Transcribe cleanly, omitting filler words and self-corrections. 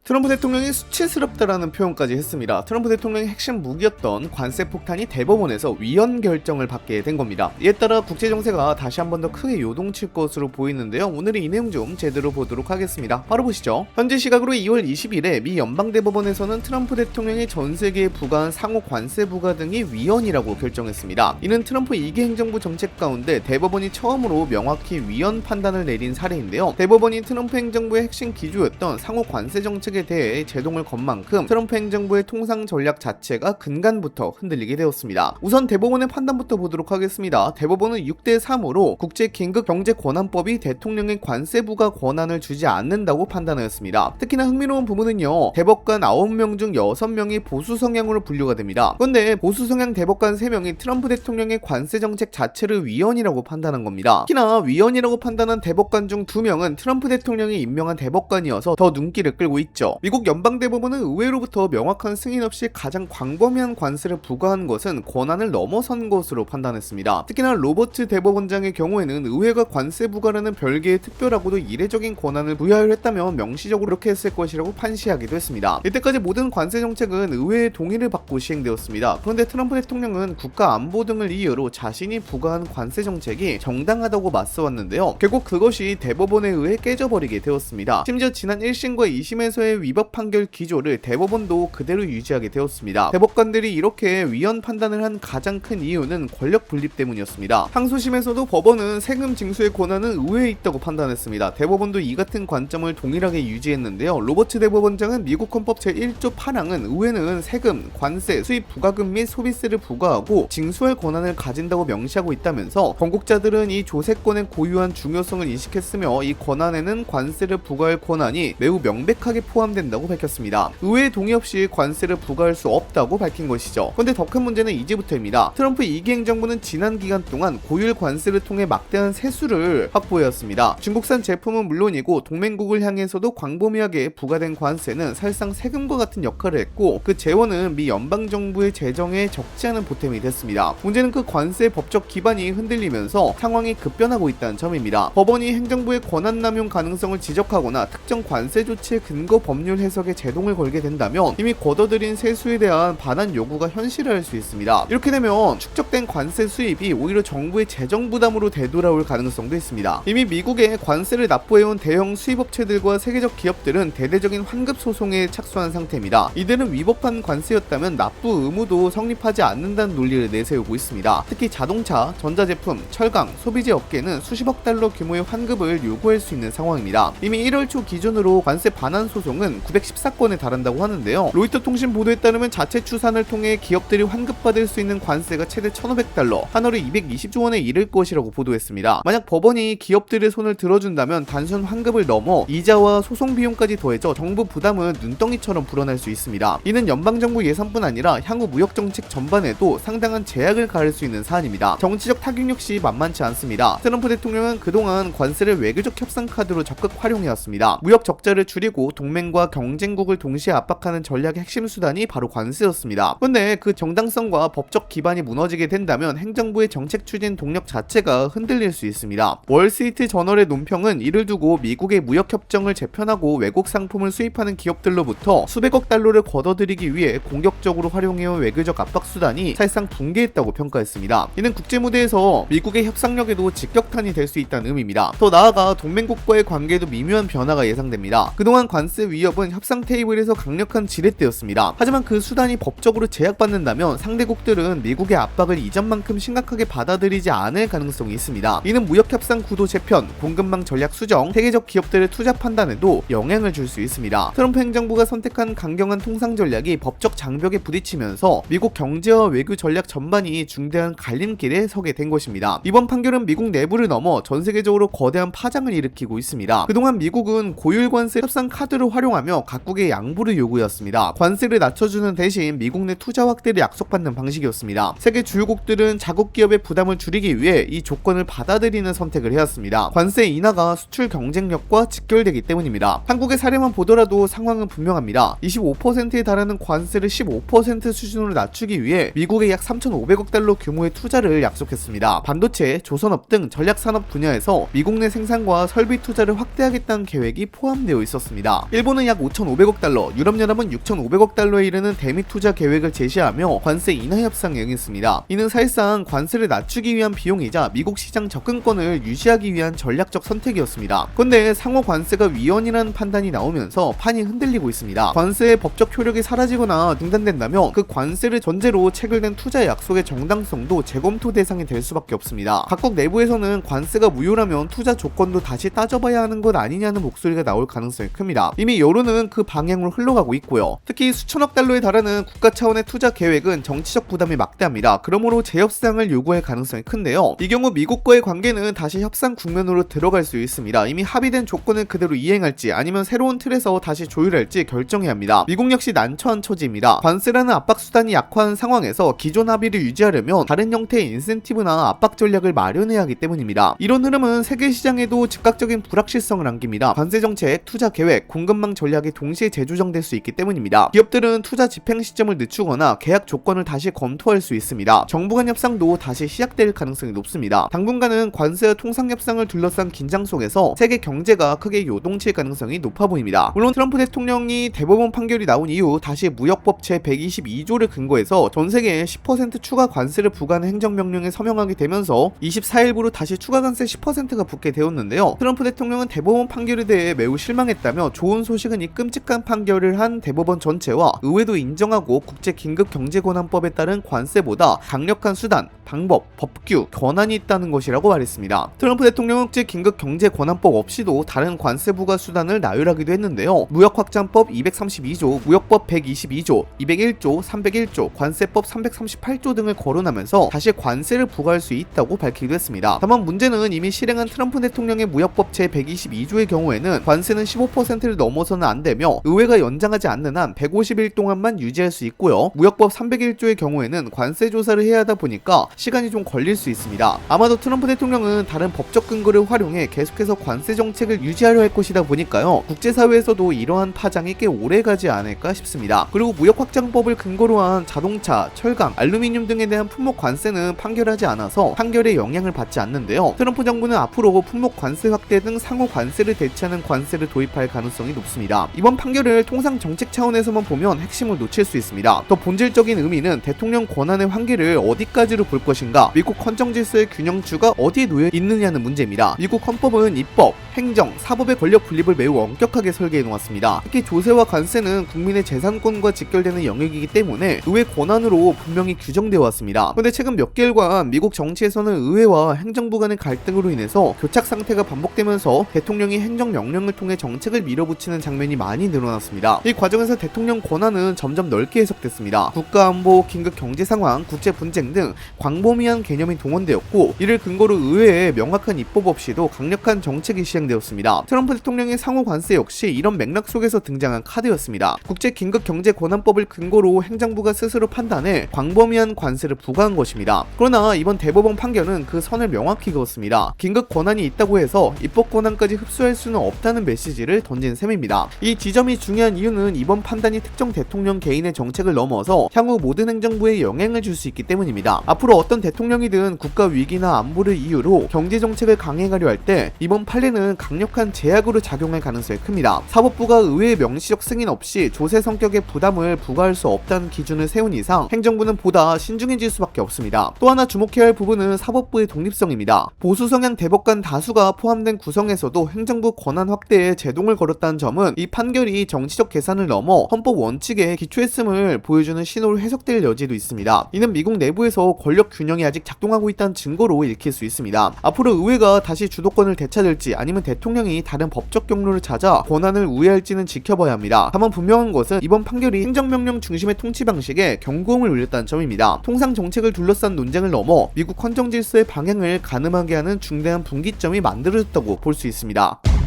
트럼프 대통령이 수치스럽다라는 표현까지 했습니다. 트럼프 대통령의 핵심 무기였던 관세 폭탄이 대법원에서 위헌 결정을 받게 된 겁니다. 이에 따라 국제 정세가 다시 한 번 더 크게 요동칠 것으로 보이는데요. 오늘은 이 내용 좀 제대로 보도록 하겠습니다. 바로 보시죠. 현재 시각으로 2월 20일에 미 연방대법원에서는 트럼프 대통령이 전 세계에 부과한 상호 관세 부과 등이 위헌이라고 결정했습니다. 이는 트럼프 2기 행정부 정책 가운데 대법원이 처음으로 명확히 위헌 판단을 내린 사례인데요. 대법원이 트럼프 행정부의 핵심 기조였던 상호 관세 정책 에 대해 제동을 건 만큼 트럼프 행정부의 통상 전략 자체가 근간부터 흔들리게 되었습니다. 우선 대법원의 판단부터 보도록 하겠습니다. 대법원은 6대3으로 국제 긴급 경제 권한법이 대통령의 관세 부과 권한을 주지 않는다고 판단하였습니다. 특히나 흥미로운 부분은요. 대법관 9명 중 6명이 보수 성향으로 분류가 됩니다. 그런데 보수 성향 대법관 3명이 트럼프 대통령의 관세 정책 자체를 위헌이라고 판단한 겁니다. 특히나 위헌이라고 판단한 대법관 중 2명은 트럼프 대통령이 임명한 대법관이어서 더 눈길을 끌고 있죠. 미국 연방대법원은 의회로부터 명확한 승인 없이 가장 광범위한 관세를 부과한 것은 권한을 넘어선 것으로 판단했습니다. 특히나 로버트 대법원장의 경우에는 의회가 관세 부과라는 별개의 특별하고도 이례적인 권한을 부여하려 했다면 명시적으로 그렇게 했을 것이라고 판시하기도 했습니다. 이때까지 모든 관세 정책은 의회의 동의를 받고 시행되었습니다. 그런데 트럼프 대통령은 국가 안보 등을 이유로 자신이 부과한 관세 정책이 정당하다고 맞서왔는데요. 결국 그것이 대법원에 의해 깨져버리게 되었습니다. 심지어 지난 1심과 2심에서의 위법 판결 기조를 대법원도 그대로 유지하게 되었습니다. 대법관들이 이렇게 위헌 판단을 한 가장 큰 이유는 권력 분립 때문이었습니다. 항소심에서도 법원은 세금 징수의 권한은 의회에 있다고 판단했습니다. 대법원도 이 같은 관점을 동일하게 유지했는데요. 로버트 대법원장은 미국 헌법 제1조 8항은 의회는 세금, 관세, 수입 부과금 및 소비세를 부과하고 징수할 권한을 가진다고 명시하고 있다면서 건국자들은 이 조세권의 고유한 중요성을 인식했으며 이 권한에는 관세를 부과할 권한이 매우 명백하게 포함된다고 밝혔습니다. 의회의 동의 없이 관세를 부과할 수 없다고 밝힌 것이죠. 그런데 더 큰 문제는 이제부터입니다. 트럼프 2기 행정부는 지난 기간 동안 고율 관세를 통해 막대한 세수를 확보해왔습니다. 중국산 제품은 물론이고 동맹국을 향해서도 광범위하게 부과된 관세는 사실상 세금과 같은 역할을 했고 그 재원은 미 연방정부의 재정에 적지 않은 보탬이 됐습니다. 문제는 그 관세의 법적 기반이 흔들리면서 상황이 급변하고 있다는 점입니다. 법원이 행정부의 권한 남용 가능성을 지적하거나 특정 관세 조치의 근거 법률 해석에 제동을 걸게 된다면 이미 걷어들인 세수에 대한 반환 요구가 현실화할 수 있습니다. 이렇게 되면 축적된 관세 수입이 오히려 정부의 재정 부담으로 되돌아올 가능성도 있습니다. 이미 미국에 관세를 납부해온 대형 수입업체들과 세계적 기업들은 대대적인 환급 소송에 착수한 상태입니다. 이들은 위법한 관세였다면 납부 의무도 성립하지 않는다는 논리를 내세우고 있습니다. 특히 자동차, 전자제품, 철강, 소비재 업계는 수십억 달러 규모의 환급을 요구할 수 있는 상황입니다. 이미 1월 초 기준으로 관세 반환 소송은 914건에 달한다고 하는데요. 로이터 통신 보도에 따르면 자체 추산을 통해 기업들이 환급받을 수 있는 관세가 최대 1,500달러, 한 월에 220조 원에 이를 것이라고 보도했습니다. 만약 법원이 기업들의 손을 들어준다면 단순 환급을 넘어 이자와 소송 비용까지 더해져 정부 부담은 눈덩이처럼 불어날 수 있습니다. 이는 연방정부 예산뿐 아니라 향후 무역정책 전반에도 상당한 제약을 가할 수 있는 사안입니다. 정치적 타격 역시 만만치 않습니다. 트럼프 대통령은 그동안 관세를 외교적 협상 카드로 적극 활용해왔습니다. 무역 적자를 줄이고 동맹과 경쟁국을 동시에 압박하는 전략의 핵심 수단이 바로 관세였습니다. 그런데 그 정당성과 법적 기반이 무너지게 된다면 행정부의 정책 추진 동력 자체가 흔들릴 수 있습니다. 월스트리트 저널의 논평은 이를 두고 미국의 무역협정을 재편하고 외국 상품을 수입하는 기업들로부터 수백억 달러를 걷어들이기 위해 공격적으로 활용해온 외교적 압박 수단이 사실상 붕괴했다고 평가했습니다. 이는 국제무대에서 미국의 협상력에도 직격탄이 될 수 있다는 의미입니다. 더 나아가 동맹국과의 관계에도 미묘한 변화가 예상됩니다. 그동안 관세 위협은 협상 테이블에서 강력한 지렛대였습니다. 하지만 그 수단이 법적으로 제약받는다면 상대국들은 미국의 압박을 이전만큼 심각하게 받아들이지 않을 가능성이 있습니다. 이는 무역협상 구도 재편, 공급망 전략 수정, 세계적 기업들의 투자 판단에도 영향을 줄 수 있습니다. 트럼프 행정부가 선택한 강경한 통상 전략이 법적 장벽에 부딪히면서 미국 경제와 외교 전략 전반이 중대한 갈림길에 서게 된 것입니다. 이번 판결은 미국 내부를 넘어 전 세계적으로 거대한 파장을 일으키고 있습니다. 그동안 미국은 고율 관세 협상 카드를 활용하며 각국의 양보를 요구했습니다. 관세를 낮춰주는 대신 미국 내 투자 확대를 약속받는 방식이었습니다. 세계 주요국들은 자국 기업의 부담을 줄이기 위해 이 조건을 받아들이는 선택을 해왔습니다. 관세 인하가 수출 경쟁력과 직결되기 때문입니다. 한국의 사례만 보더라도 상황은 분명합니다. 25%에 달하는 관세를 15% 수준으로 낮추기 위해 미국에 약 3,500억 달러 규모의 투자를 약속했습니다. 반도체, 조선업 등 전략산업 분야에서 미국 내 생산과 설비 투자를 확대하겠다는 계획이 포함되어 있었습니다. 일본 일본은 약 5,500억 달러, 유럽연합은 6,500억 달러에 이르는 대미 투자 계획을 제시하며 관세 인하 협상에 응했습니다. 이는 사실상 관세를 낮추기 위한 비용이자 미국 시장 접근권을 유지하기 위한 전략적 선택이었습니다. 그런데 상호 관세가 위헌이라는 판단이 나오면서 판이 흔들리고 있습니다. 관세의 법적 효력이 사라지거나 중단된다면 그 관세를 전제로 체결된 투자 약속의 정당성도 재검토 대상이 될 수밖에 없습니다. 각국 내부에서는 관세가 무효라면 투자 조건도 다시 따져봐야 하는 것 아니냐는 목소리가 나올 가능성이 큽니다. 이미 여론은 그 방향으로 흘러가고 있고요. 특히 수천억 달러에 달하는 국가 차원의 투자 계획은 정치적 부담이 막대합니다. 그러므로 재협상을 요구할 가능성이 큰데요. 이 경우 미국과의 관계는 다시 협상 국면으로 들어갈 수 있습니다. 이미 합의된 조건을 그대로 이행할지 아니면 새로운 틀에서 다시 조율할지 결정해야 합니다. 미국 역시 난처한 처지입니다. 관세라는 압박 수단이 약화한 상황에서 기존 합의를 유지하려면 다른 형태의 인센티브나 압박 전략을 마련해야 하기 때문입니다. 이런 흐름은 세계 시장에도 즉각적인 불확실성을 안깁니다. 관세 정책, 투자 계획, 공급망 전략이 동시에 재조정될 수 있기 때문입니다. 기업들은 투자 집행 시점을 늦추거나 계약 조건을 다시 검토할 수 있습니다. 정부 간 협상도 다시 시작될 가능성이 높습니다. 당분간은 관세와 통상 협상을 둘러싼 긴장 속에서 세계 경제가 크게 요동칠 가능성이 높아 보입니다. 물론 트럼프 대통령이 대법원 판결이 나온 이후 다시 무역법 제122조를 근거해서 전 세계에 10% 추가 관세를 부과하는 행정명령에 서명하게 되면서 24일부로 다시 추가 관세 10%가 붙게 되었는데요. 트럼프 대통령은 대법원 판결에 대해 매우 실망했다며 좋은 소식은 이 끔찍한 판결을 한 대법원 전체와 의회도 인정하고 국제긴급경제권한법에 따른 관세보다 강력한 수단, 방법, 법규, 권한이 있다는 것이라고 말했습니다. 트럼프 대통령은 국제긴급경제권한법 없이도 다른 관세 부과 수단을 나열하기도 했는데요. 무역확장법 232조, 무역법 122조, 201조, 301조, 관세법 338조 등을 거론하면서 다시 관세를 부과할 수 있다고 밝히기도 했습니다. 다만 문제는 이미 실행한 트럼프 대통령의 무역법 제122조의 경우에는 관세는 15%를 넘어서는 안 되며 의회가 연장하지 않는 한 150일 동안만 유지할 수 있고요. 무역법 301조의 경우에는 관세 조사를 해야 하다 보니까 시간이 좀 걸릴 수 있습니다. 아마도 트럼프 대통령은 다른 법적 근거를 활용해 계속해서 관세 정책을 유지하려 할 것이다 보니까요. 국제사회에서도 이러한 파장이 꽤 오래 가지 않을까 싶습니다. 그리고 무역확장법을 근거로 한 자동차, 철강, 알루미늄 등에 대한 품목 관세는 판결하지 않아서 판결에 영향을 받지 않는데요. 트럼프 정부는 앞으로 품목 관세 확대 등 상호 관세를 대체하는 관세를 도입할 가능성이 높습니다. 이번 판결을 통상 정책 차원에서만 보면 핵심을 놓칠 수 있습니다. 더 본질적인 의미는 대통령 권한의 한계를 어디까지로 볼 것인가, 미국 헌정 질서의 균형추가 어디에 놓여 있느냐는 문제입니다. 미국 헌법은 입법, 행정, 사법의 권력 분립을 매우 엄격하게 설계해 놓았습니다. 특히 조세와 관세는 국민의 재산권과 직결되는 영역이기 때문에 의회 권한으로 분명히 규정되어 왔습니다. 그런데 최근 몇 개월간 미국 정치에서는 의회와 행정부 간의 갈등으로 인해서 교착 상태가 반복되면서 대통령이 행정명령을 통해 정책을 밀어붙이는 장면이 많이 늘어났습니다. 이 과정에서 대통령 권한은 점점 넓게 해석됐습니다. 국가안보, 긴급 경제 상황, 국제 분쟁 등 광범위한 개념이 동원되었고, 이를 근거로 의회에 명확한 입법 없이도 강력한 정책이 시행되었습니다. 트럼프 대통령의 상호 관세 역시 이런 맥락 속에서 등장한 카드였습니다. 국제 긴급 경제 권한법을 근거로 행정부가 스스로 판단해 광범위한 관세를 부과한 것입니다. 그러나 이번 대법원 판결은 그 선을 명확히 그었습니다. 긴급 권한이 있다고 해서 입법 권한까지 흡수할 수는 없다는 메시지를 던진 셈입니다. 이 지점이 중요한 이유는 이번 판단이 특정 대통령 개인의 정책을 넘어서 향후 모든 행정부에 영향을 줄 수 있기 때문입니다. 앞으로 어떤 대통령이든 국가 위기나 안보를 이유로 경제 정책을 강행하려 할 때 이번 판례는 강력한 제약으로 작용할 가능성이 큽니다. 사법부가 의회의 명시적 승인 없이 조세 성격의 부담을 부과할 수 없다는 기준을 세운 이상 행정부는 보다 신중해질 수밖에 없습니다. 또 하나 주목해야 할 부분은 사법부의 독립성입니다. 보수 성향 대법관 다수가 포함된 구성에서도 행정부 권한 확대에 제동을 걸었다는 점은 이 판결이 정치적 계산을 넘어 헌법 원칙에 기초했음을 보여주는 신호로 해석될 여지도 있습니다. 이는 미국 내부에서 권력 균형이 아직 작동하고 있다는 증거로 읽힐 수 있습니다. 앞으로 의회가 다시 주도권을 되찾을지 아니면 대통령이 다른 법적 경로를 찾아 권한을 우회할지는 지켜봐야 합니다. 다만 분명한 것은 이번 판결이 행정명령 중심의 통치 방식에 경고음을 울렸다는 점입니다. 통상 정책을 둘러싼 논쟁을 넘어 미국 헌정 질서의 방향을 가늠하게 하는 중대한 분기점이 만들어졌다고 볼 수 있습니다.